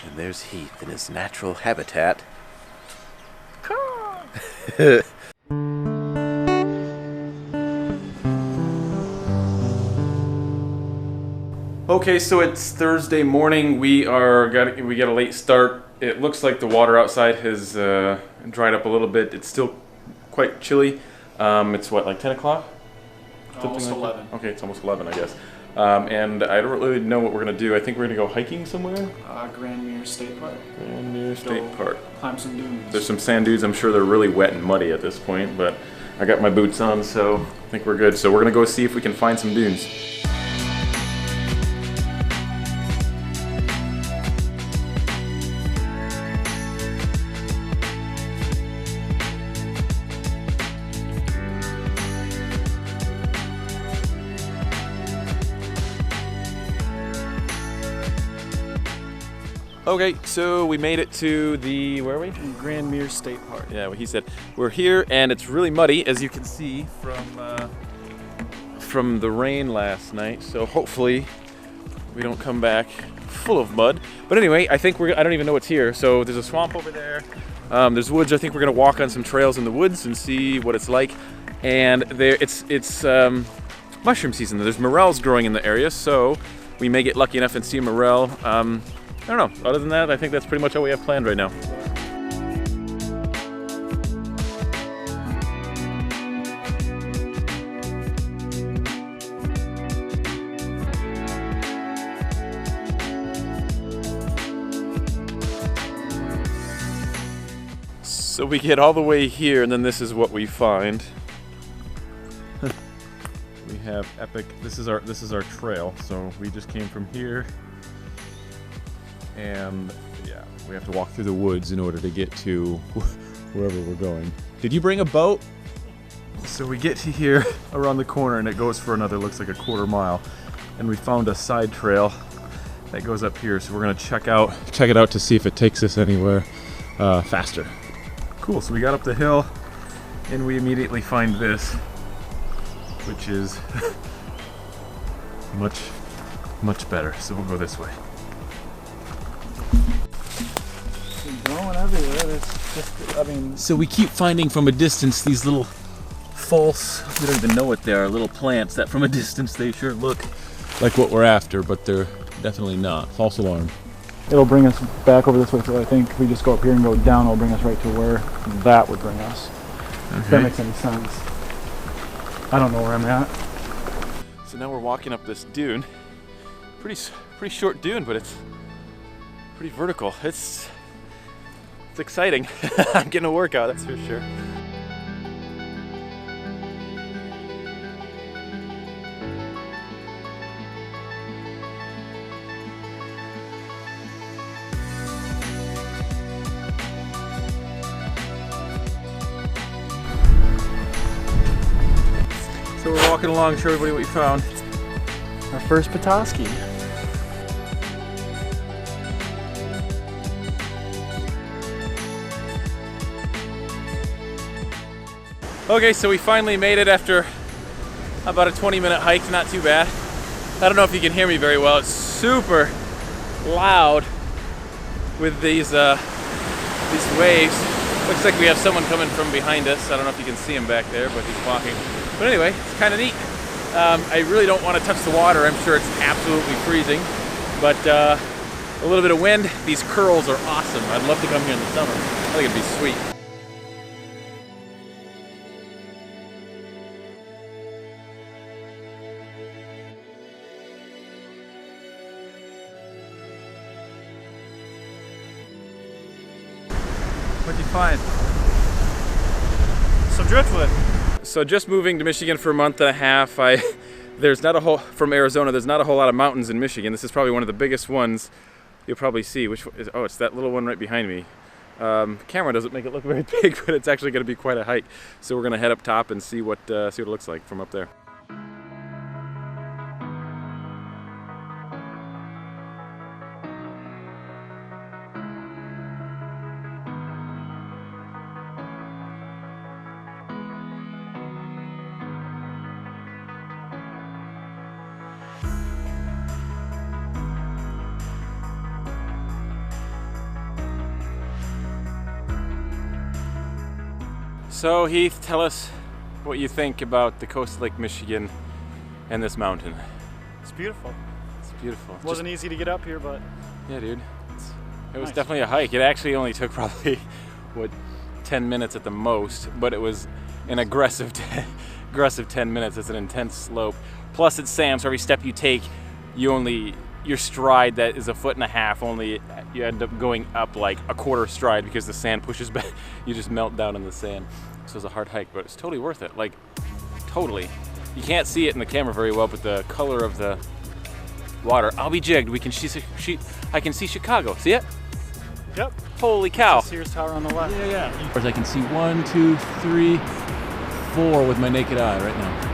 And there's Heath in his natural habitat. Okay, so it's Thursday morning. We get a late start. It looks like the water outside has dried up a little bit. It's still quite chilly. It's what, like 10 o'clock? Almost 11. Okay, it's almost 11, I guess. And I don't really know what we're gonna do. I think we're gonna go hiking somewhere. Grand Mirror State Park. Grand Mirror State Park. Climb some dunes. There's some sand dunes. I'm sure they're really wet and muddy at this point, but I got my boots on, so I think we're good. So we're gonna go see if we can find some dunes. Okay, so we made it to the, where are we? Grand Mirror State Park. Yeah, well, he said we're here, and it's really muddy, as you can see from the rain last night. So hopefully we don't come back full of mud. But anyway, I think I don't even know what's here. So there's a swamp over there. There's woods. I think we're gonna walk on some trails in the woods and see what it's like. And it's mushroom season. There's morels growing in the area, so we may get lucky enough and see a morel. I don't know. Other than that, I think that's pretty much all we have planned right now. So we get all the way here, and then this is what we find. We have epic. This is our trail. So we just came from here. And yeah, we have to walk through the woods in order to get to wherever we're going. Did you bring a boat? So we get to here around the corner and it goes for another, looks like a quarter mile. And we found a side trail that goes up here. So we're gonna check it out to see if it takes us anywhere faster. Cool, so we got up the hill and we immediately find this, which is much better. So we'll go this way. Going everywhere. It's just, I mean. So we keep finding from a distance these little false, we don't even know what they are, little plants that from a distance they sure look like what we're after, but they're definitely not. False alarm. It'll bring us back over this way, so I think if we just go up here and go down, it'll bring us right to where that would bring us. Okay. If that makes any sense. I don't know where I'm at. So now we're walking up this dune. Pretty short dune, but it's pretty vertical. It's exciting. I'm getting a workout, that's for sure. So we're walking along, show everybody what we found. Our first Petoskey. Okay, so we finally made it after about a 20-minute hike, not too bad. I don't know if you can hear me very well. It's super loud with these waves. Looks like we have someone coming from behind us. I don't know if you can see him back there, but he's walking. But anyway, it's kind of neat. I really don't want to touch the water. I'm sure it's absolutely freezing, but a little bit of wind. These curls are awesome. I'd love to come here in the summer. I think it'd be sweet. What'd you find? Some driftwood. So just moving to Michigan for a month and a half, from Arizona, there's not a whole lot of mountains in Michigan. This is probably one of the biggest ones you'll probably see. It's that little one right behind me. Camera doesn't make it look very big, but it's actually going to be quite a hike. So we're going to head up top and see what it looks like from up there. So Heath, tell us what you think about the coast of Lake Michigan and this mountain. It's beautiful. It's beautiful. It wasn't easy to get up here, but yeah, dude. It was nice. definitely a hike. It actually only took probably, 10 minutes at the most, but it was an aggressive 10 minutes. It's an intense slope. Plus it's sand, so every step you take, your stride that is 1.5 feet, only you end up going up like a quarter stride because the sand pushes back. You just melt down in the sand. So it's a hard hike, but it's totally worth it. Like, totally. You can't see it in the camera very well, but the color of the water. I'll be jigged. I can see Chicago. See it? yep. Holy cow. Sears Tower on the left. Yeah. Of course, I can see 1, 2, 3, 4 with my naked eye right now.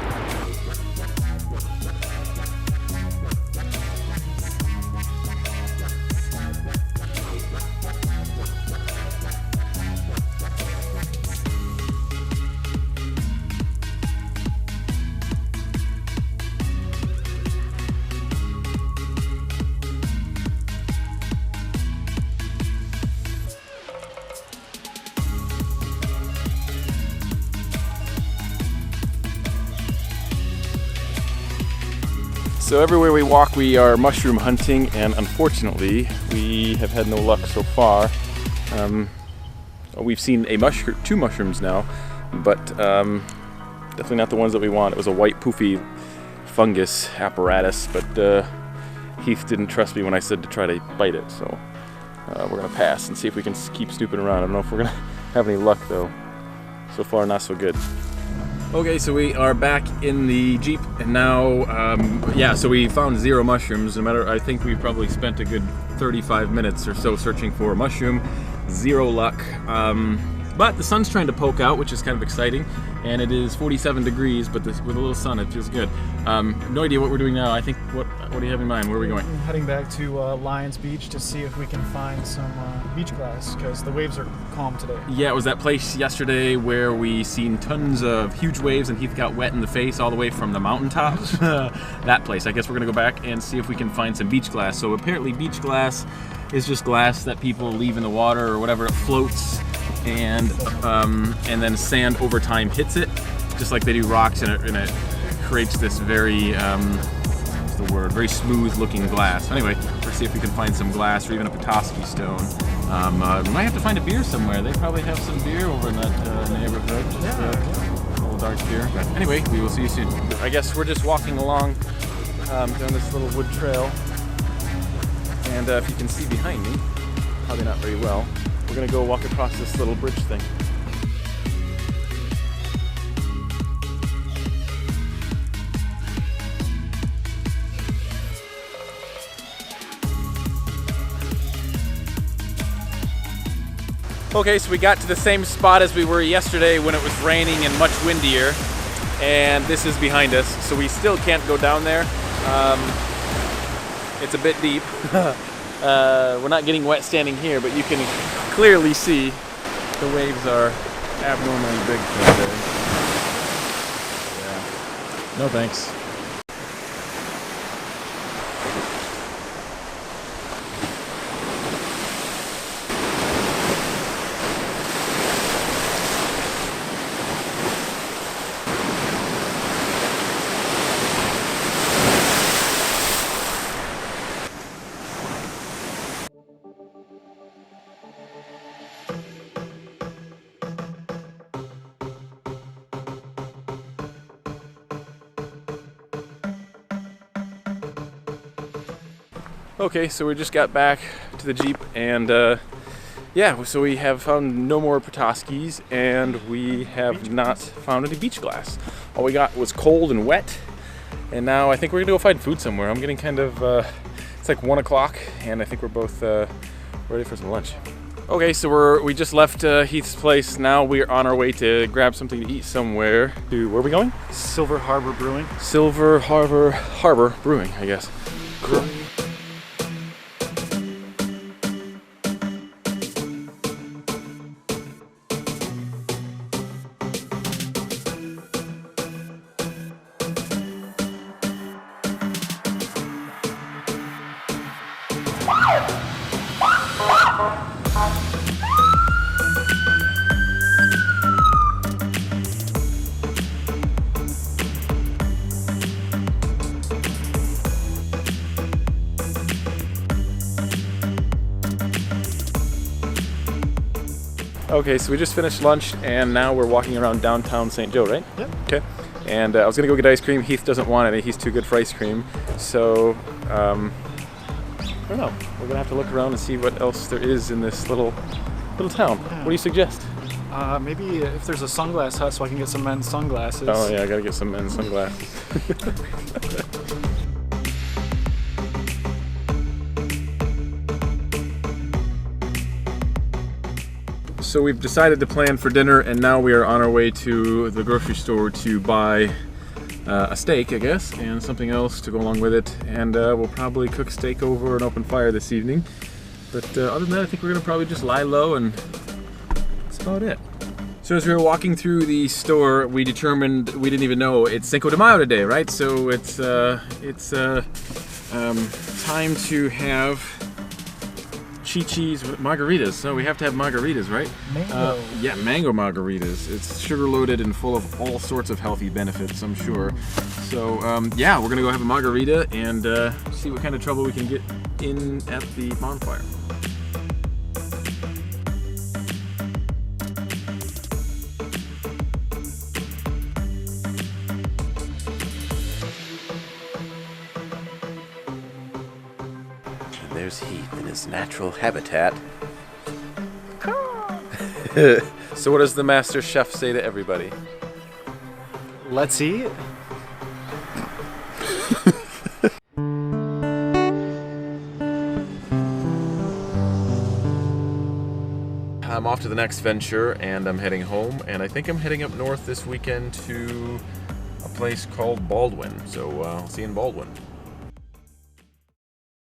So everywhere we walk, we are mushroom hunting, and unfortunately, we have had no luck so far. We've seen 2 mushrooms now, but definitely not the ones that we want. It was a white poofy fungus apparatus, but Heath didn't trust me when I said to try to bite it, so we're gonna pass and see if we can keep snooping around. I don't know if we're gonna have any luck though. So far, not so good. Okay, so we are back in the Jeep, and now, so we found 0 mushrooms. I think we probably spent a good 35 minutes or so searching for a mushroom. 0 luck. But the sun's trying to poke out, which is kind of exciting, and it is 47 degrees, but with a little sun, it feels good. No idea what we're doing now. I think, what do you have in mind? Where are we going? I'm heading back to Lions Beach to see if we can find some beach grass, because the waves are calm today. Yeah, it was that place yesterday where we seen tons of huge waves and Heath got wet in the face all the way from the mountaintops. That place. I guess we're gonna go back and see if we can find some beach glass. So apparently beach glass is just glass that people leave in the water or whatever. It floats, and then sand over time hits it, just like they do rocks, and it creates this very very smooth looking glass. Anyway, let's see if we can find some glass or even a Petoskey stone. We might have to find a beer somewhere. They probably have some beer over in that neighborhood. Just a little dark beer. But anyway, we will see you soon. I guess we're just walking along down this little wood trail. And if you can see behind me, probably not very well, we're gonna go walk across this little bridge thing. Okay, so we got to the same spot as we were yesterday when it was raining and much windier, and this is behind us, so we still can't go down there. It's a bit deep. We're not getting wet standing here, but you can clearly see the waves are abnormally big today. Yeah. No thanks. Okay, so we just got back to the Jeep, and so we have found no more Petoskey's, and we have not found any beach glass. All we got was cold and wet, and now I think we're gonna go find food somewhere. I'm getting kind of, it's like 1 o'clock, and I think we're both ready for some lunch. Okay, so we just left Heath's place. Now we're on our way to grab something to eat somewhere. Where are we going? Silver Harbor Brewing. Silver Harbor Brewing, I guess. Cool. Okay, so we just finished lunch and now we're walking around downtown St. Joe, right? Yep. Okay. And I was gonna go get ice cream. Heath doesn't want any. He's too good for ice cream. So, I don't know. We're gonna have to look around and see what else there is in this little town. Yeah. What do you suggest? Maybe if there's a sunglass hut so I can get some men's sunglasses. Oh yeah, I gotta get some men's sunglasses. So we've decided to plan for dinner, and now we are on our way to the grocery store to buy a steak, I guess, and something else to go along with it. And we'll probably cook steak over an open fire this evening. But other than that, I think we're gonna probably just lie low, and that's about it. So as we were walking through the store, we determined we didn't even know it's Cinco de Mayo today, right? So it's time to have Chi-Chi's margaritas. So we have to have margaritas, right? Mango. Yeah, mango margaritas. It's sugar loaded and full of all sorts of healthy benefits, I'm sure. So yeah, we're gonna go have a margarita and see what kind of trouble we can get in at the bonfire. There's Heath in his natural habitat. So what does the master chef say to everybody? Let's eat. I'm off to the next venture and I'm heading home, and I think I'm heading up north this weekend to a place called Baldwin. So I'll see you in Baldwin.